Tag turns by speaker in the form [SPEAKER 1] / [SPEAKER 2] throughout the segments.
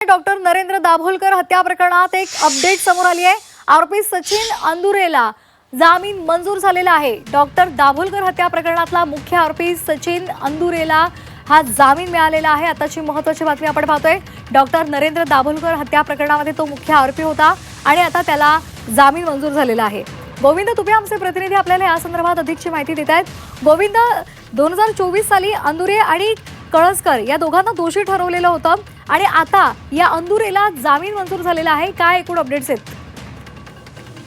[SPEAKER 1] Doctor Narendra Dabholkar हत्या प्रकरणात एक अपडेट समोर आली आहे। आरोपी सचिन अंदुरेला जामीन मंजूर झालेला आहे। डॉक्टर दाभोलकर हत्या प्रकरणातला मुख्य आरोपी सचिन अंदुरेला हा जामीन मिळालेला आहे। आताची महत्त्वाची बातमी आपण पाहतोय। डॉक्टर नरेंद्र दाभोलकर हत्या प्रकरणामध्ये तो मुख्य आरोपी होता आणि आता त्याला जामीन मंजूर झालेला आहे। गोविंद तुपे आमचे प्रतिनिधी आपल्याला या संदर्भात अधिकची माहिती देत आहेत। गोविंद, 2024 साली अंदुरे आणि कळसकर या दोघांना दोषी ठरवलेलं होतं आणि आता या अंदुरेला जामीन मंजूर झालेला आहे। काय एकूण अपडेट्स आहेत?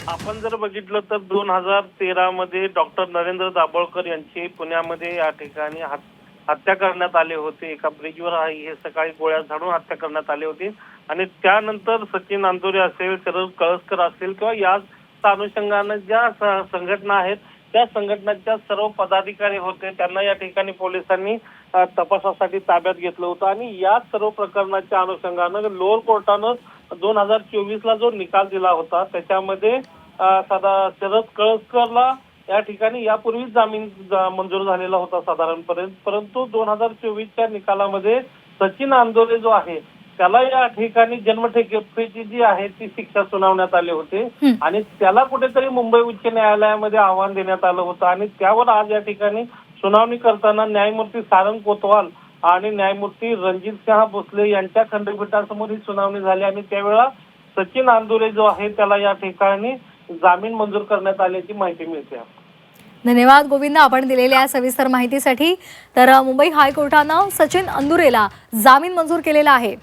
[SPEAKER 2] आपण जर बघितलं तर 2013 मध्ये डॉक्टर नरेंद्र दाभोलकर यांची पुण्यामध्ये या ठिकाणी हत्या करण्यात आली होती। एका ब्रिजवर हे सकाळी गोळ्या झाडून हत्या करण्यात आली होती आणि त्यानंतर सचिन अंदुरे असेल, कळसकर असेल किंवा याच अनुषंगाने ज्या संघटना आहेत त्या संघटनांच्या सर्व पदाधिकारी होते, त्यांना या ठिकाणी पोलिसांनी तपासासाठी ताब्यात घेतलं होतं आणि या सर्व प्रकरणाच्या अनुषंगानं लोअर कोर्टानं 2024 ला जो निकाल दिला होता त्याच्यामध्ये शरद कळसकरला या ठिकाणी यापूर्वीच जामीन मंजूर झालेला होता साधारणपणे, परंतु 2024च्या निकालामध्ये सचिन अंदुरे जो आहे त्याला या ठिकाणी जन्मठेपेची जी आहे ती शिक्षा सुनावण्यात आली होती आणि त्याला कुठेतरी मुंबई उच्च न्यायालयामध्ये आव्हान देण्यात आलं होतं आणि त्यावर आज या ठिकाणी सुनावणी करताना न्यायमूर्ती सारंग कोतवाल आणि न्यायमूर्ती रणजित सिंह भोसले यांच्या खंडपीठासमोर ही सुनावणी झाली आणि त्यावेळेला सचिन अंदुरे जो आहे त्याला या ठिकाणी जामीन मंजूर करण्यात आल्याची माहिती मिळते।
[SPEAKER 1] धन्यवाद गोविंद, आपण दिलेल्या सविस्तर माहितीसाठी। तर मुंबई हायकोर्टानं सचिन अंदुरेला जामीन मंजूर केलेला आहे।